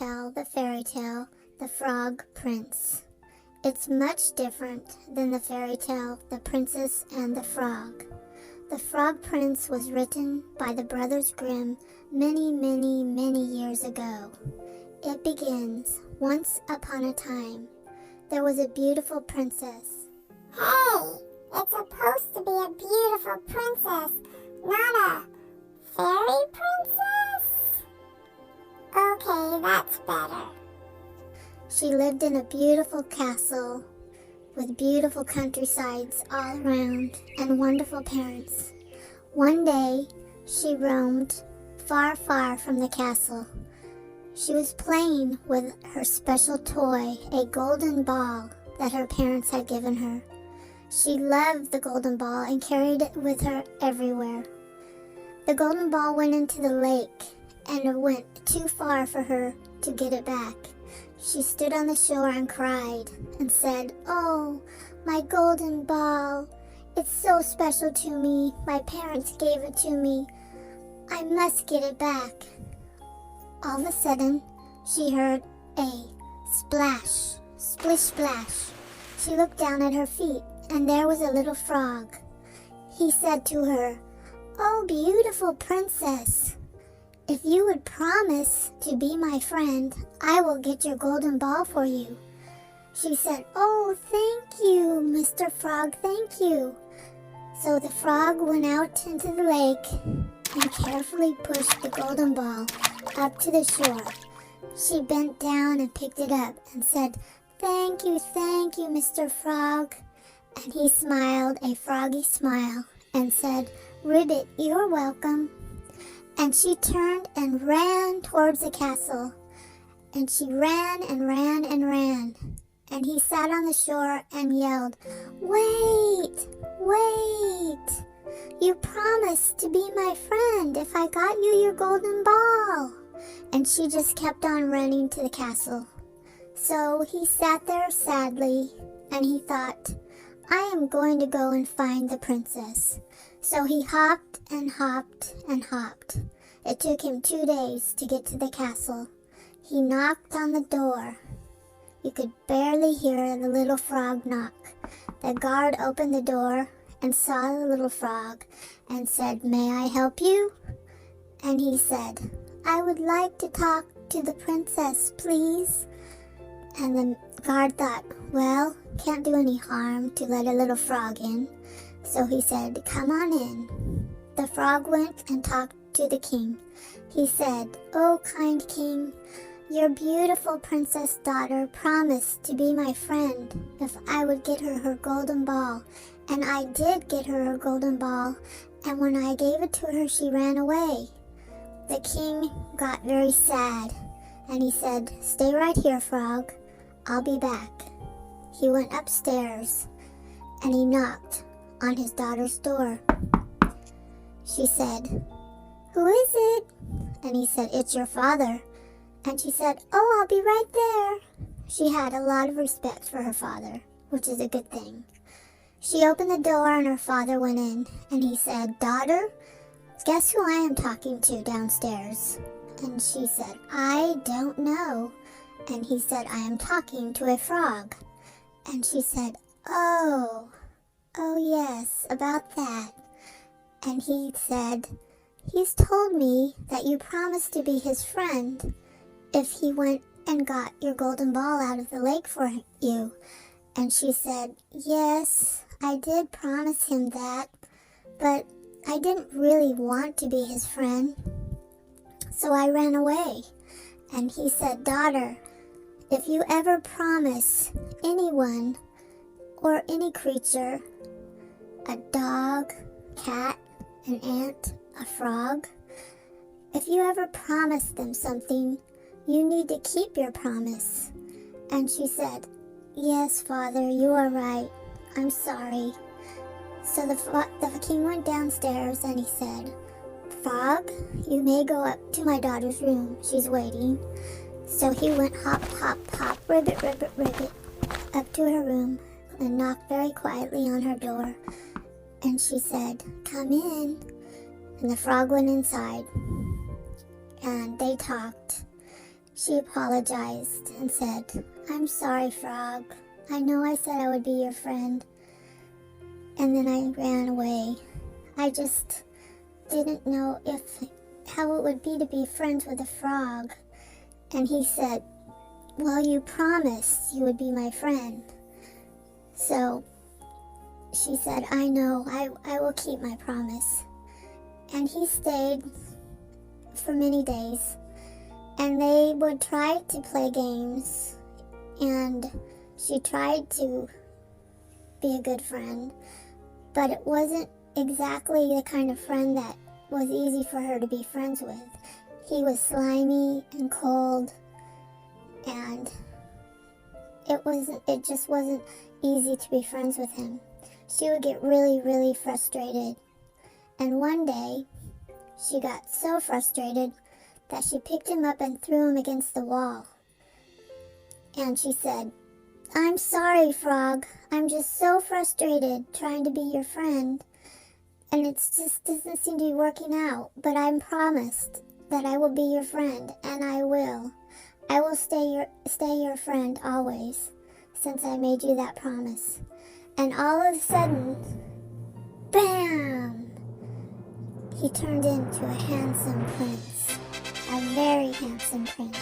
tell the fairy tale, The Frog Prince. It's much different than the fairy tale, The Princess and the Frog. The Frog Prince was written by the Brothers Grimm many, many, many years ago. It begins, once upon a time, there was a beautiful princess. Hey, it's supposed to be a beautiful princess, not a fairy princess? Okay, that's better. She lived in a beautiful castle with beautiful countrysides all around and wonderful parents. One day, she roamed far, far from the castle. She was playing with her special toy, a golden ball that her parents had given her. She loved the golden ball and carried it with her everywhere. The golden ball went into the lake, and it went too far for her to get it back. She stood on the shore and cried and said, "Oh, my golden ball. It's so special to me. My parents gave it to me. I must get it back." All of a sudden, she heard a splash, splish splash. She looked down at her feet, and there was a little frog. He said to her, "Oh, beautiful princess, if you would promise to be my friend, I will get your golden ball for you." She said, "Oh, thank you, Mr. Frog, thank you." So the frog went out into the lake and carefully pushed the golden ball up to the shore. She bent down and picked it up and said, thank you, Mr. Frog." And he smiled a froggy smile and said, "Ribbit, you're welcome." And she turned and ran towards the castle. And she ran and ran and ran. And he sat on the shore and yelled, "Wait, wait. You promised to be my friend if I got you your golden ball." And she just kept on running to the castle. So he sat there sadly, and he thought, "I am going to go and find the princess." So he hopped and hopped and hopped. It took him 2 days to get to the castle. He knocked on the door. You could barely hear the little frog knock. The guard opened the door and saw the little frog and said, "May I help you?" And he said, "I would like to talk to the princess, please." And the guard thought, well, can't do any harm to let a little frog in. So he said, "Come on in." The frog went and talked to the king. He said, "Oh, kind king, your beautiful princess daughter promised to be my friend if I would get her golden ball. And I did get her golden ball, and when I gave it to her, she ran away." The king got very sad, and he said, "Stay right here, frog. I'll be back." He went upstairs, and he knocked on his daughter's door. She said, "Who is it?" And he said, "It's your father." And she said, "Oh, I'll be right there." She had a lot of respect for her father, which is a good thing. She opened the door and her father went in, and he said, "Daughter, guess who I am talking to downstairs?" And she said, "I don't know." And he said, "I am talking to a frog." And she said, Oh yes, about that." And he said, "He's told me that you promised to be his friend if he went and got your golden ball out of the lake for you." And she said, "Yes, I did promise him that, but I didn't really want to be his friend, so I ran away." And he said, "Daughter, if you ever promise anyone or any creature, a dog, cat, an ant, a frog, if you ever promise them something, you need to keep your promise." And she said, "Yes, Father, you are right. I'm sorry." So the king went downstairs and he said, "Frog, you may go up to my daughter's room. She's waiting." So he went hop, hop, hop, ribbit, ribbit, ribbit, up to her room and knocked very quietly on her door. And she said, "Come in." And the frog went inside and they talked. she apologized and said, "I'm sorry, Frog. I know I said I would be your friend, and then I ran away. I just didn't know how it would be to be friends with a frog." And he said, "Well, you promised you would be my friend." So she said, "I know, I will keep my promise." And he stayed for many days, and they would try to play games, and she tried to be a good friend, but it wasn't exactly the kind of friend that was easy for her to be friends with. He was slimy and cold, and it just wasn't easy to be friends with him. She would get really, really frustrated. And one day, she got so frustrated that she picked him up and threw him against the wall. And she said, "I'm sorry, Frog. I'm just so frustrated trying to be your friend. And it just doesn't seem to be working out. But I'm promised that I will be your friend, and I will. I will stay your friend always, since I made you that promise." And all of a sudden, bam! He turned into a handsome prince, a very handsome prince,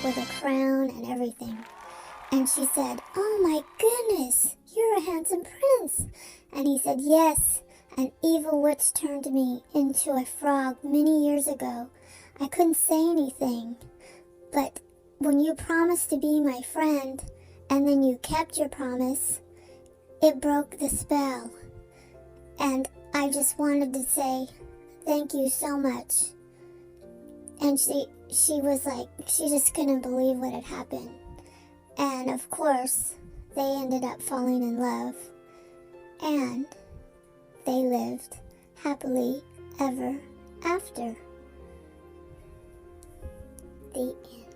with a crown and everything. And she said, "Oh my goodness, you're a handsome prince." And he said, "Yes, an evil witch turned me into a frog many years ago. I couldn't say anything, but when you promised to be my friend, and then you kept your promise, it broke the spell. And I just wanted to say thank you so much." And she was like, she just couldn't believe what had happened. And of course, they ended up falling in love, and they lived happily ever after. The end.